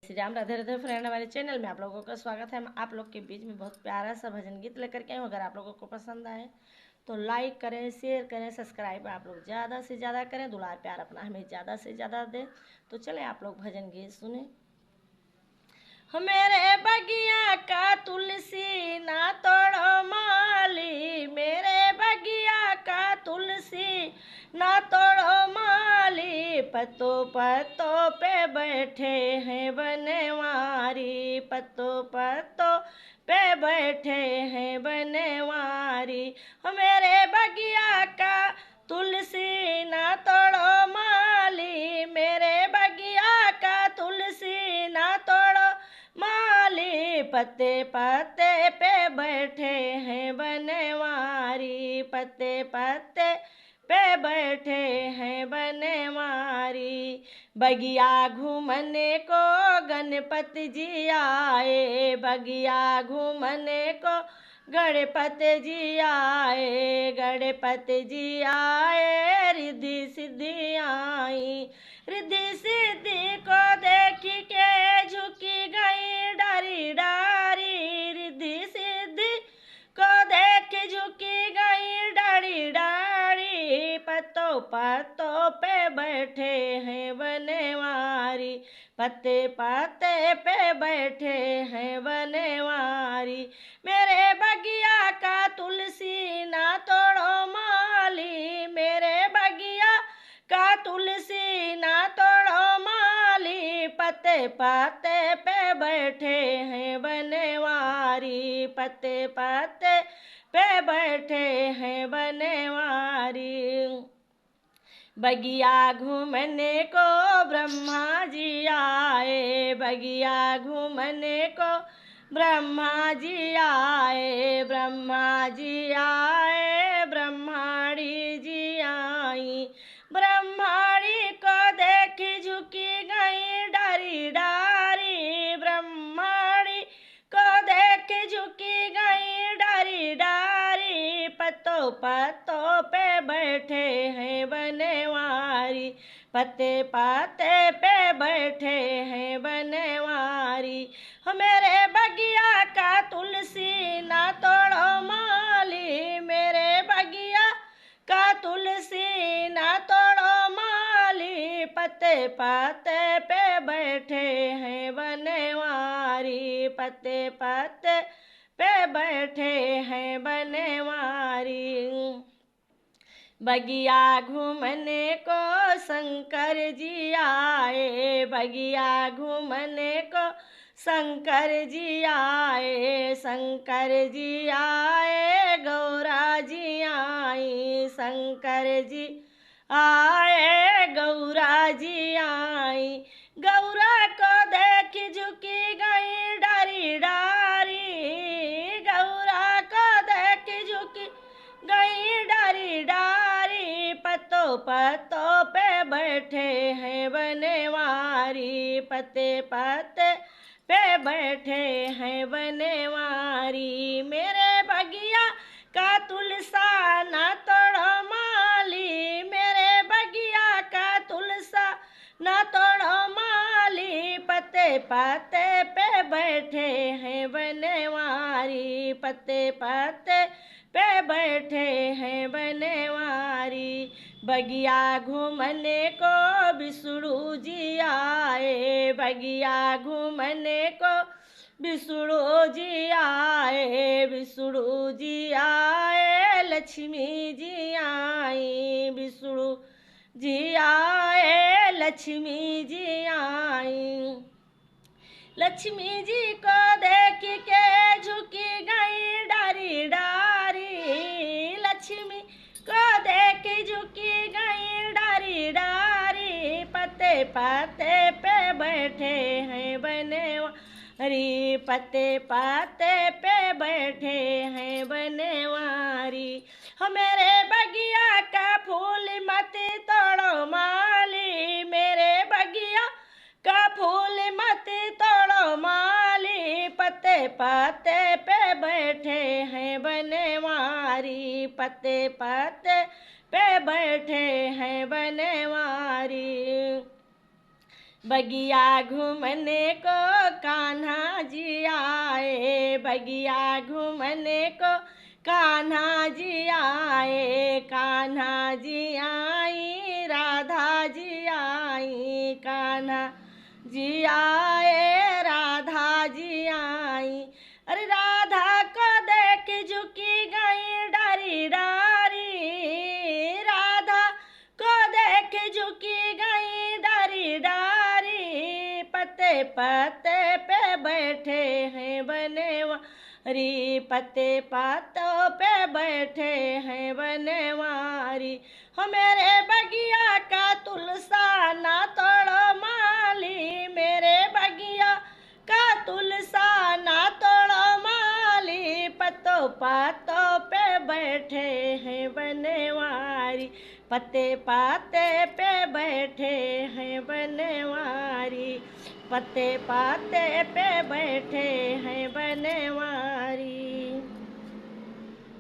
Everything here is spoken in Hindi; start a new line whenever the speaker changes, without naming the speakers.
श्री राम, राधे राधे फ्रेंड। हमारे चैनल में आप लोगों का स्वागत है। हम आप लोग के बीच में बहुत प्यारा सा भजन गीत लेकर के आए हूँ। अगर आप लोगों को पसंद आए तो लाइक करें, शेयर करें, सब्सक्राइब आप लोग ज़्यादा से ज़्यादा करें। दुलार प्यार अपना हमें ज़्यादा से ज़्यादा दें। तो चलें आप लोग भजन गीत सुने। मेरे बगिया का तुलसी ना तोड़ो माली, मेरे बगिया का तुलसी ना तोड़ो माली। पत्तों पत्तों पे बैठे हैं बनवारी, पत्तों पत्तों पे बैठे हैं बनवारी। मेरे बगिया का तुलसी ना तोड़ो माली, मेरे बगिया का तुलसी ना तोड़ो माली। पत्ते पत्ते पे बैठे हैं बनवारी, पत्ते पत्ते पे बैठे हैं बनवारी। बगिया घूमने को गणपति जी आए, बगिया घूमने को गणपति जी आए, गणपति जी आए। रिद्धि सिद्धि आई, रिद्धि सिद्धि को देख के झुकी गई डारी डारी, रिद्धि सिद्धि को देख झुकी गई डारी डारी। पत्तों पत्तों पे बैठे हैं बनवारी, पत्ते पत्ते पे बैठे हैं बनवारी। मेरे बगिया का तुलसी ना तोड़ो माली, मेरे बगिया का तुलसी ना तोड़ो माली। पत्ते पत्ते पे बैठे हैं बनवारी, पत्ते पत्ते पे बैठे हैं बनवारी। बगिया घूमने को ब्रह्मा जी आए, बगिया घूमने को ब्रह्मा जी आए, ब्रह्मा जी आए, ब्रह्माणी जी आई। ब्रह्माणी को देख झुकी गई डारी डारी, ब्रह्माणी को देख झुकी गई डारी डारी। पत्तों पत्तों पे बैठे हैं बनवारी, पत्ते पत्ते पे बैठे हैं बनवारी। मेरे बगिया का तुलसी ना तोड़ो माली, मेरे बगिया का तुलसी ना तोड़ो माली। पत्ते पत्ते पे बैठे हैं बनवारी, पत्ते पत्ते पे बैठे हैं बनवारी। बगिया घूमने को शंकर जी आए, बगिया घूमने को शंकर जी आए, शंकर जी आए, गौरा जी आई, शंकर जी आए, गौरा जी आई। गौरा को देख झुकी गई डारी डारी, गौरा को देख झुकी गई डारी डारी। पत्तों पत्तों पे बैठे हैं बनवारी, पत्ते पत्ते पे बैठे हैं बनवारी। मेरे बगिया का तुलसा ना तोड़ो माली, मेरे बगिया का तुलसा ना तोड़ो माली। पत्ते पत्ते पे बैठे हैं बनवारी, पत्ते पत्ते पे बैठे हैं बनवारी। बगिया घूमने को विष्णु जी आए, बगिया घूमने को विष्णु जी आए, विष्णु जी आए, लक्ष्मी जी आई, विष्णु जी आए, लक्ष्मी जी आई। लक्ष्मी जी को देख के झुकी गई डारी डारी, लक्ष्मी को देख झुकी गई डारी डारी। पत्ते पत्ते पे बैठे हैं बनवारी, पत्ते पत्ते पे बैठे हैं बनवारी। मेरे बगिया का फूल मत तोड़ो माली, मेरे बगिया का फूल मत तोड़ो माली। पत्ते पत्ते पे बैठे हैं बनवारी, पत्ते पत्ते पे बैठे हैं बनवारी। बगिया घूमने को कान्हा जी आए, बगिया घूमने को कान्हा जी आए, कान्हा जी आई, राधा जी आई, कान्हा जी आए, राधा जी आई। अरे राधा को देख झुकी गई डारी डारी, राधा को देख झुकी गई डारी डारी, पत्ते पत्ते पे बैठे हैं बनवारी, पत्ते पत्तों पे बैठे हैं बनवारी। हो मेरे बगिया का तुलसा ना तोड़ो माली, मेरे बगिया का तुलसा ना तोड़ो माली, पत्तों पत्तों पे बैठे हैं बनवारी, पत्ते पत्ते पे बैठे हैं बनवारी, पत्ते पत्ते पे बैठे हैं बनवारी।